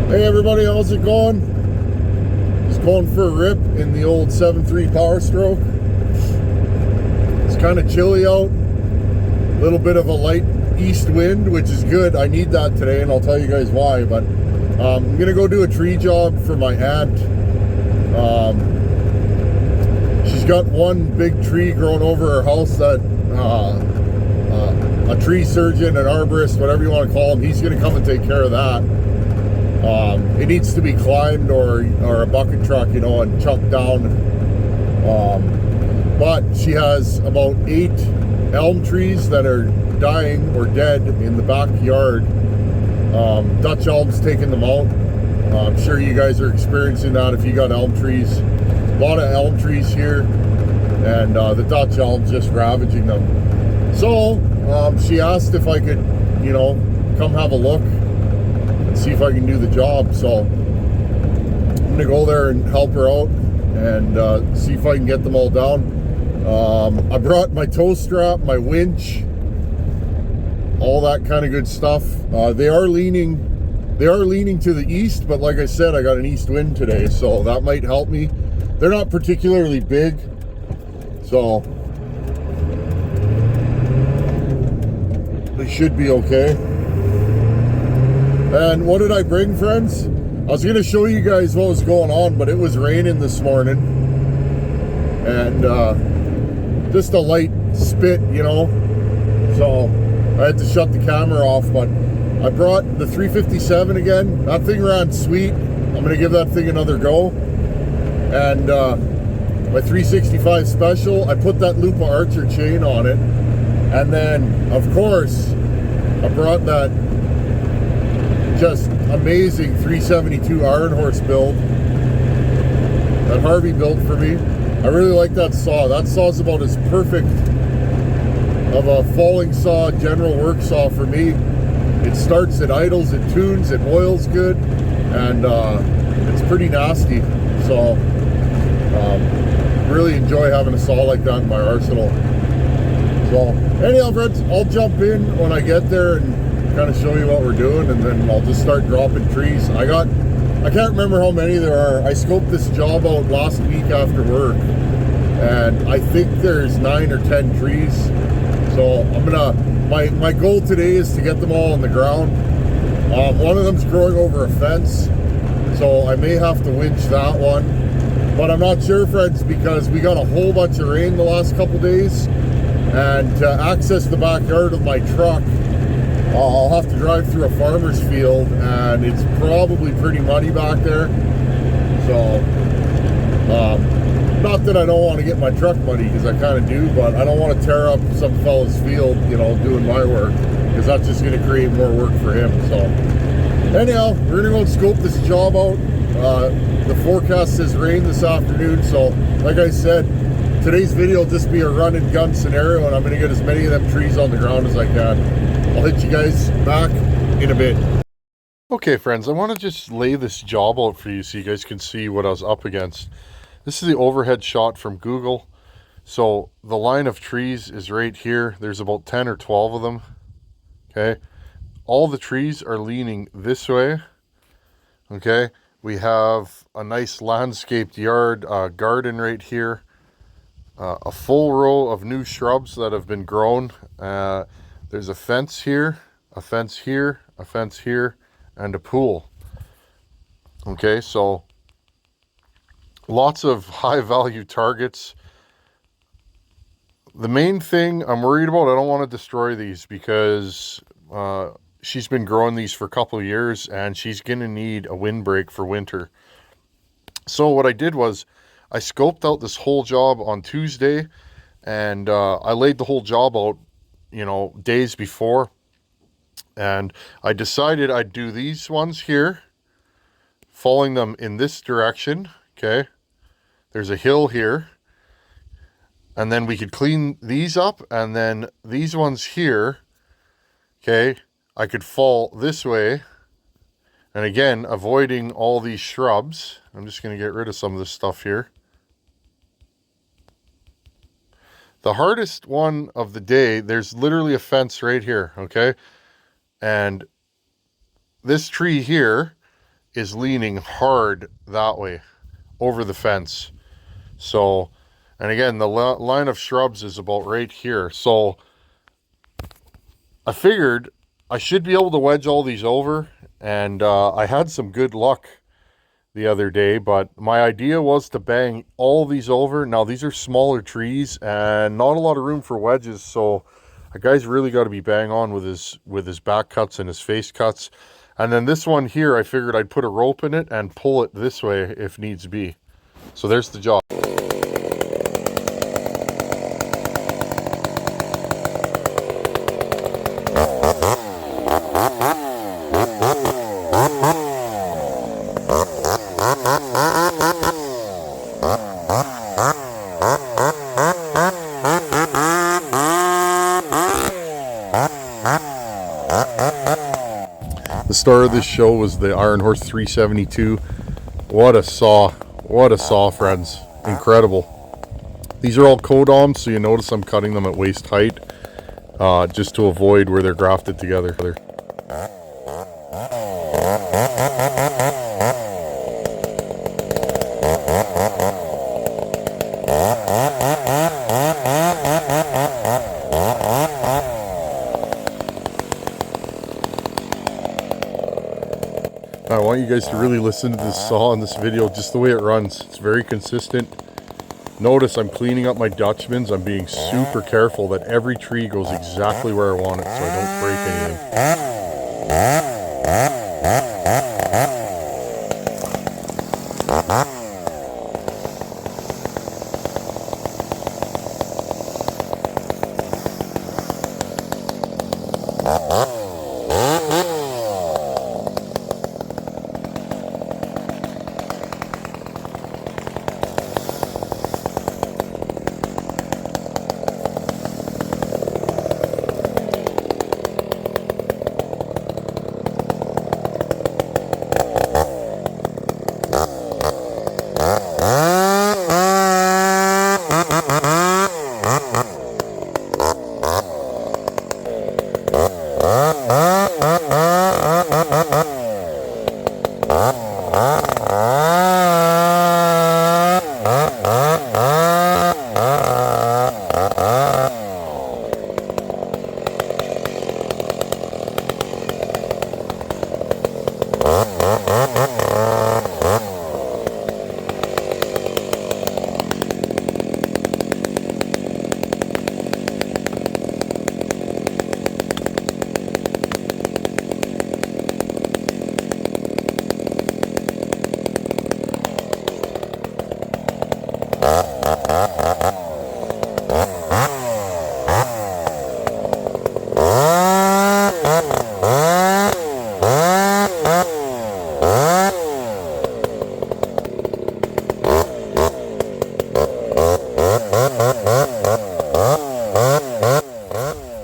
Hey everybody, how's it going? Just going for a rip in the old 7.3 Power Stroke. It's kind of chilly out. A little bit of a light east wind, which is good. I need that today, and I'll tell you guys why. But I'm gonna go do a tree job for my aunt. She's got one big tree growing over her house that a tree surgeon, an arborist, whatever you want to call him, he's gonna come and take care of that. It needs to be climbed or a bucket truck, you know, and chucked down. But she has about 8 elm trees that are dying or dead in the backyard. Dutch elm's taking them out. I'm sure you guys are experiencing that if you got elm trees. A lot of elm trees here, and the Dutch elm's just ravaging them. So she asked if I could, you know, come have a look, see if I can do the job. So I'm gonna go there and help her out and see if I can get them all down. I brought my tow strap, my winch, all that kind of good stuff. They are leaning to the east, but like I said, I got an east wind today, so that might help me. They're not particularly big, so they should be okay. And what did I bring, friends? I was gonna show you guys what was going on, but it was raining this morning, and just a light spit, you know, so I had to shut the camera off. But I brought the 357 again. That thing ran sweet. I'm gonna give that thing another go. And my 365 special, I put that Lupa Archer chain on it, and then of course I brought that just amazing 372 Ironhorse build that Harvey built for me. I really like that saw. That saw's about as perfect of a falling saw, general work saw for me. It starts, it idles, it tunes, it oils good, and it's pretty nasty. So really enjoy having a saw like that in my arsenal. So anyhow, friends, I'll jump in when I get there and kind of show you what we're doing, and then I'll just start dropping trees. I can't remember how many there are. I scoped this job out last week after work, and I think there's 9 or 10 trees. So I'm gonna, my goal today is to get them all on the ground. One of them's growing over a fence, so I may have to winch that one, but I'm not sure, friends, because we got a whole bunch of rain the last couple days, and to access the backyard of my truck, I'll have to drive through a farmer's field, and it's probably pretty muddy back there. So not that I don't want to get my truck muddy, because I kind of do, but I don't want to tear up some fella's field, you know, doing my work, because that's just going to create more work for him. So anyhow, we're going to go and scope this job out. The forecast says rain this afternoon, so like I said, today's video will just be a run and gun scenario, and I'm going to get as many of them trees on the ground as I can. I'll hit you guys back in a bit. Okay, friends, I want to just lay this job out for you so you guys can see what I was up against. This is the overhead shot from Google. So the line of trees is right here. There's about 10 or 12 of them. Okay. All the trees are leaning this way. Okay. We have a nice landscaped yard, garden right here. A full row of new shrubs that have been grown. There's a fence here, a fence here, a fence here, and a pool. Okay, so lots of high value targets. The main thing I'm worried about, I don't want to destroy these, because she's been growing these for a couple of years, and she's going to need a windbreak for winter. So what I did was I scoped out this whole job on Tuesday, and I laid the whole job out, you know, days before, and I decided I'd do these ones here, following them in this direction. Okay, there's a hill here, and then we could clean these up, and then these ones here, okay, I could fall this way, and again, avoiding all these shrubs. I'm just going to get rid of some of this stuff here. The hardest one of the day, there's literally a fence right here, okay? And this tree here is leaning hard that way over the fence. So, and again, the line of shrubs is about right here. So I figured I should be able to wedge all these over, and I had some good luck the other day, but my idea was to bang all these over. Now these are smaller trees and not a lot of room for wedges, so a guy's really got to be bang on with his back cuts and his face cuts. And then this one here, I figured I'd put a rope in it and pull it this way if needs be. So there's the job. The star of this show was the Ironhorse 372. What a saw, friends. Incredible. These are all codoms, so you notice I'm cutting them at waist height, just to avoid where they're grafted together. I want you guys to really listen to this saw in this video, just the way it runs. It's very consistent. Notice I'm cleaning up my Dutchmans. I'm being super careful that every tree goes exactly where I want it, so I don't break anything.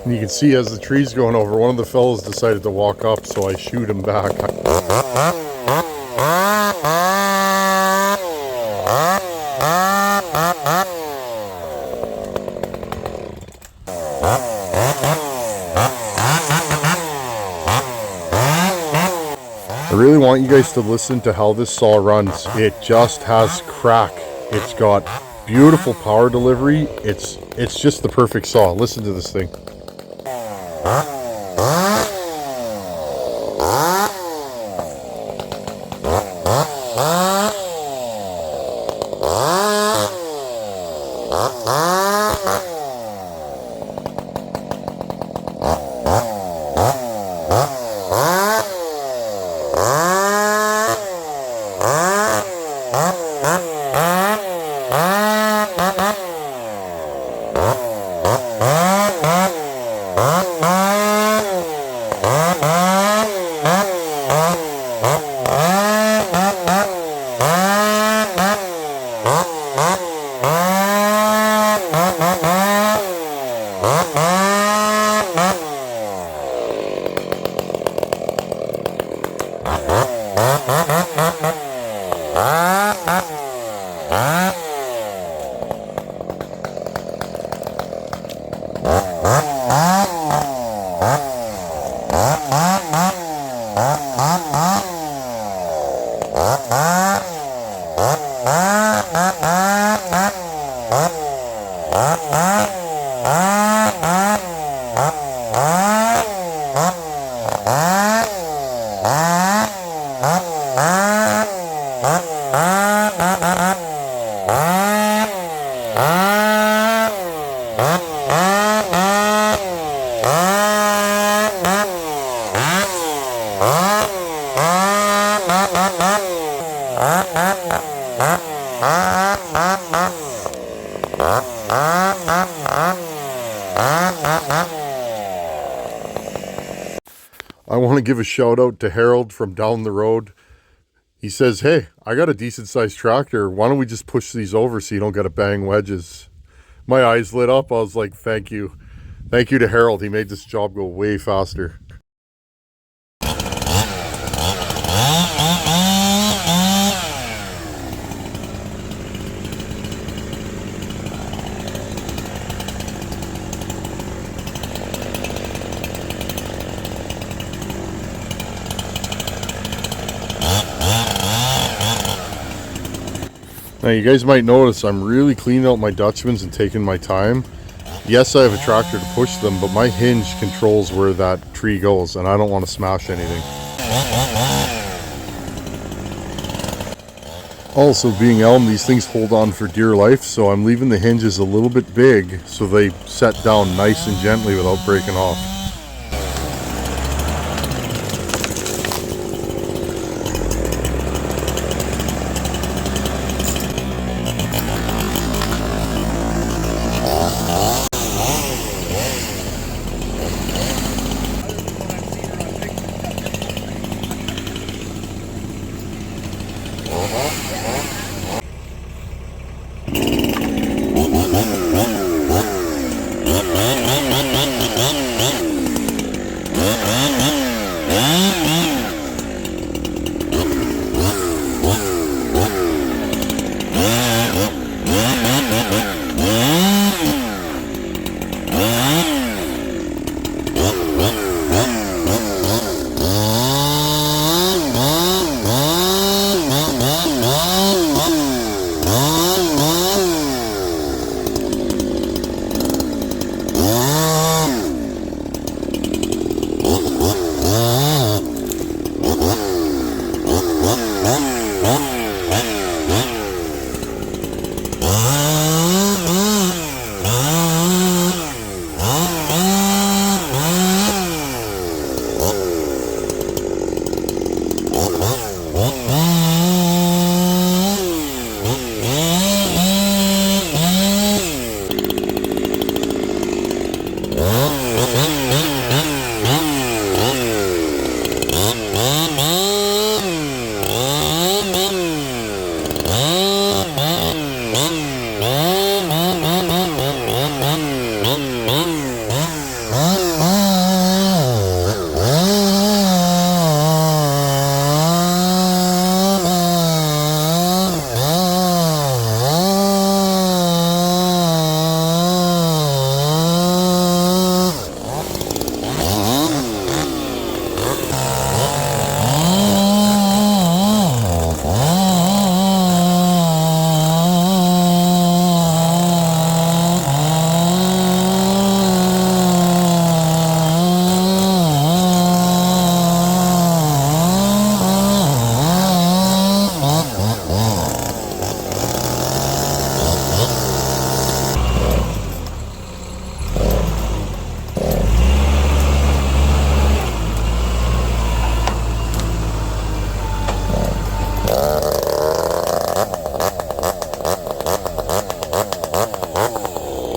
And you can see as the tree's going over, one of the fellows decided to walk up, so I shoot him back. I really want you guys to listen to how this saw runs. It just has crack. It's got beautiful power delivery. It's just the perfect saw. Listen to this thing. I want to give a shout out to Harold from down the road. He says, hey, I got a decent sized tractor. Why don't we just push these over so you don't got to bang wedges? My eyes lit up. I was like, thank you. Thank you to Harold. He made this job go way faster. Now you guys might notice I'm really cleaning out my Dutchmans and taking my time. Yes, I have a tractor to push them, but my hinge controls where that tree goes and I don't want to smash anything. Also, being elm, these things hold on for dear life, so I'm leaving the hinges a little bit big so they set down nice and gently without breaking off.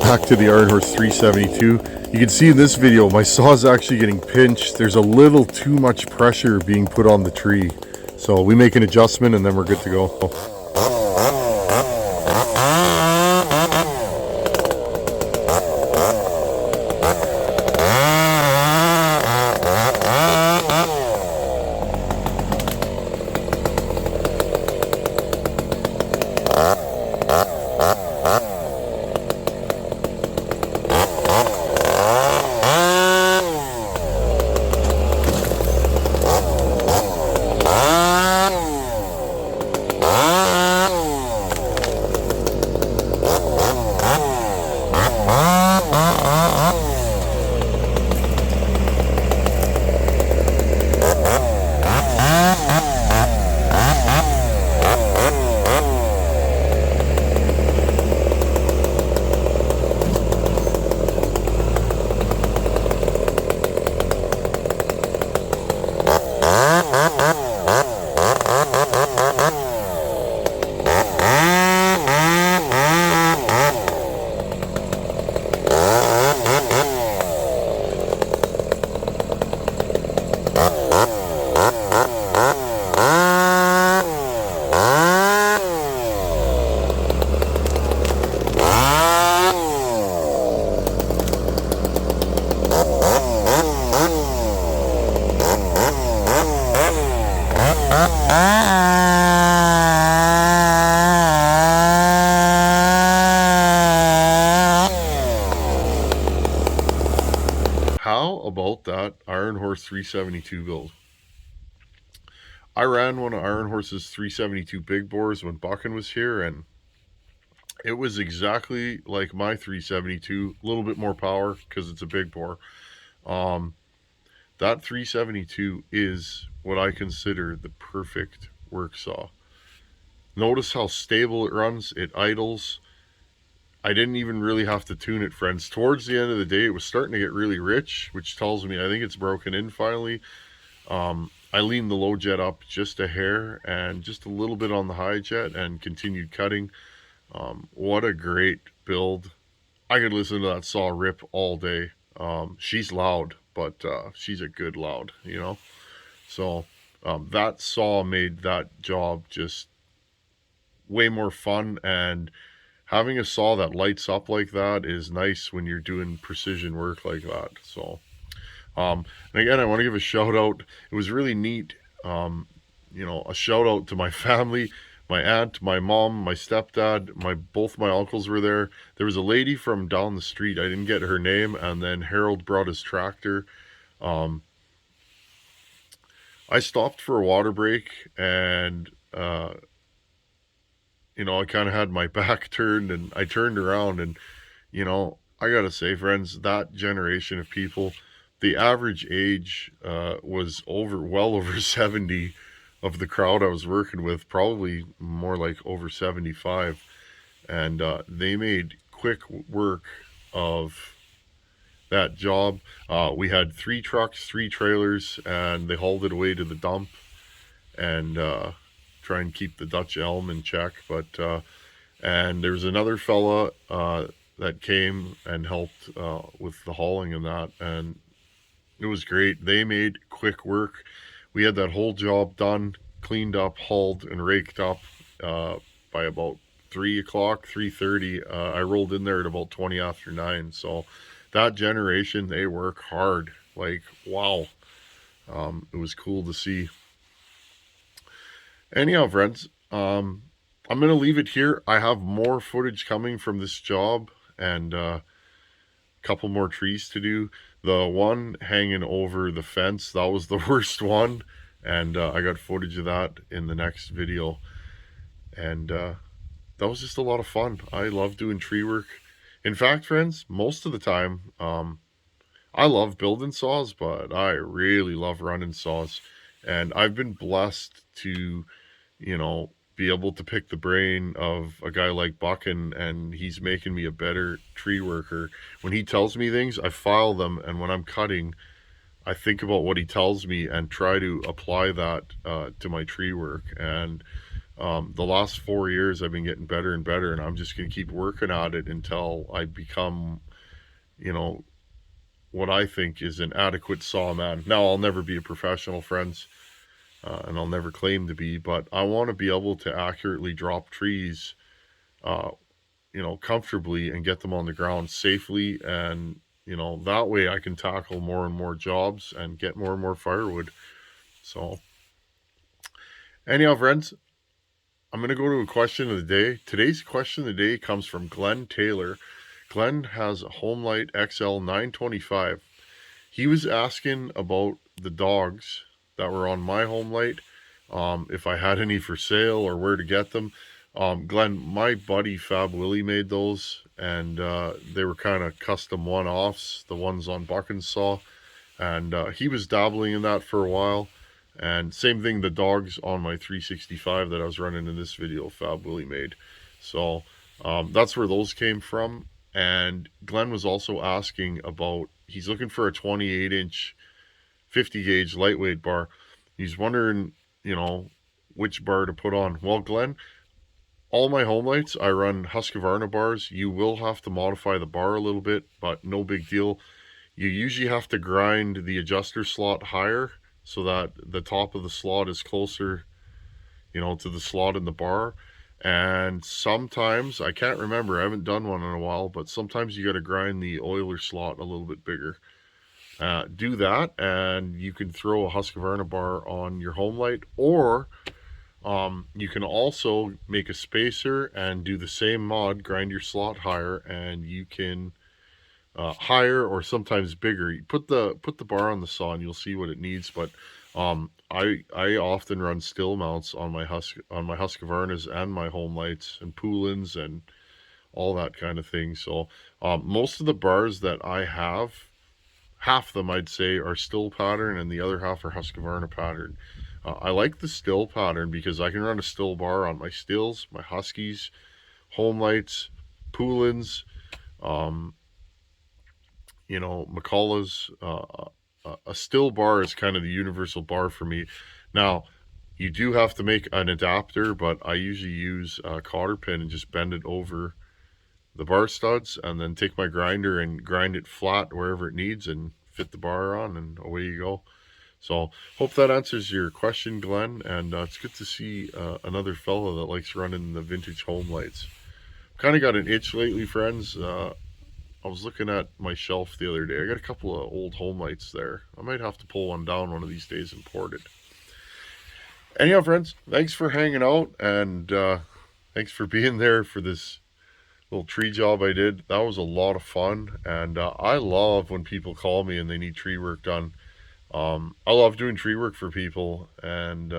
Back to the Ironhorse 372. You can see in this video my saw is actually getting pinched. There's a little too much pressure being put on the tree. So we make an adjustment and then we're good to go. How about that Ironhorse 372 build? I ran one of Ironhorse's 372 big bores when Buckin was here, and it was exactly like my 372, a little bit more power because it's a big bore. That 372 is what I consider the perfect work saw. Notice how stable it runs, it idles. I didn't even really have to tune it, friends. Towards the end of the day, it was starting to get really rich, which tells me I think it's broken in finally. I leaned the low jet up just a hair and just a little bit on the high jet and continued cutting. What a great build. I could listen to that saw rip all day. She's loud, but she's a good loud, you know? So that saw made that job just way more fun, and having a saw that lights up like that is nice when you're doing precision work like that. So and again, I want to give a shout out. It was really neat. A shout out to my family, my aunt, my mom, my stepdad, both my uncles were there. There was a lady from down the street. I didn't get her name, and then Harold brought his tractor. Um, I stopped for a water break, and I kind of had my back turned, and I turned around, and I gotta say, friends, that generation of people, the average age was well over 70 of the crowd I was working with, probably more like over 75. And they made quick work of that job. We had 3 trucks, 3 trailers, and they hauled it away to the dump and try and keep the Dutch elm in check. And there's another fella that came and helped with the hauling and that, and it was great. They made quick work. We had that whole job done, cleaned up, hauled, and raked up by about 3 o'clock, 3:30. I rolled in there at about 20 after 9. So that generation, they work hard. Like, wow. It was cool to see. Anyhow, friends, I'm going to leave it here. I have more footage coming from this job, and a couple more trees to do. The one hanging over the fence, that was the worst one, and I got footage of that in the next video. And that was just a lot of fun. I love doing tree work. In fact, friends, most of the time, I love building saws, but I really love running saws. And I've been blessed to, be able to pick the brain of a guy like Buck, and he's making me a better tree worker. When he tells me things, I file them, and when I'm cutting, I think about what he tells me and try to apply that to my tree work. And the last 4 years, I've been getting better and better, and I'm just going to keep working at it until I become, what I think is an adequate sawman. Now, I'll never be a professional, friends. And I'll never claim to be, but I want to be able to accurately drop trees, comfortably and get them on the ground safely. And, that way I can tackle more and more jobs and get more and more firewood. So, anyhow, friends, I'm going to go to a question of the day. Today's question of the day comes from Glenn Taylor. Glenn has a Homelight XL 925. He was asking about the dogs that were on my Homelight, if I had any for sale or where to get them. Glenn, my buddy Fab Willie made those, and they were kind of custom one-offs, the ones on Buckin's saw, and he was dabbling in that for a while. And same thing, the dogs on my 365 that I was running in this video, Fab Willie made. So that's where those came from. And Glenn was also asking about, he's looking for a 28-inch 50 gauge lightweight bar. He's wondering, which bar to put on. Well, Glenn, all my Homelights, I run Husqvarna bars. You will have to modify the bar a little bit, but no big deal. You usually have to grind the adjuster slot higher so that the top of the slot is closer, to the slot in the bar. And sometimes, I can't remember, I haven't done one in a while, but sometimes you got to grind the oiler slot a little bit bigger. Do that, and you can throw a Husqvarna bar on your home light, or you can also make a spacer and do the same mod, grind your slot higher, and you can higher or sometimes bigger. You put the bar on the saw, and you'll see what it needs. But I often run still mounts on my Husqvarnas and my home lights and Poolins and all that kind of thing. So most of the bars that I have, half of them I'd say are still pattern, and the other half are Husqvarna pattern. I like the still pattern because I can run a still bar on my stills, my Huskies, home lights, Poolins, um, McCullough's. A still bar is kind of the universal bar for me. Now, you do have to make an adapter, but I usually use a cotter pin and just bend it over the bar studs, and then take my grinder and grind it flat wherever it needs and fit the bar on, and away you go. So hope that answers your question, Glenn, and it's good to see another fella that likes running the vintage home lights. Kind of got an itch lately, friends. I was looking at my shelf the other day. I got a couple of old home lights there. I might have to pull one down one of these days and port it. Anyhow, friends, thanks for hanging out, and thanks for being there for this little tree job I did. That was a lot of fun, and I love when people call me and they need tree work done. I love doing tree work for people, and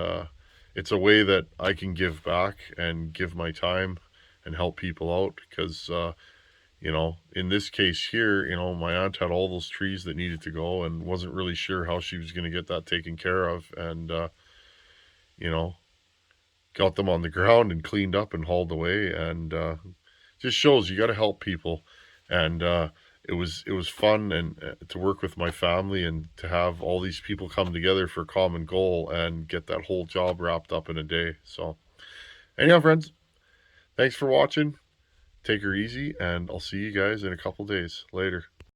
it's a way that I can give back and give my time and help people out because, in this case here, my aunt had all those trees that needed to go and wasn't really sure how she was going to get that taken care of, and, you know, got them on the ground and cleaned up and hauled away, and just shows you got to help people. And it was fun, and to work with my family and to have all these people come together for a common goal and get that whole job wrapped up in a day. So anyhow, friends, thanks for watching. Take her easy, and I'll see you guys in a couple days. Later.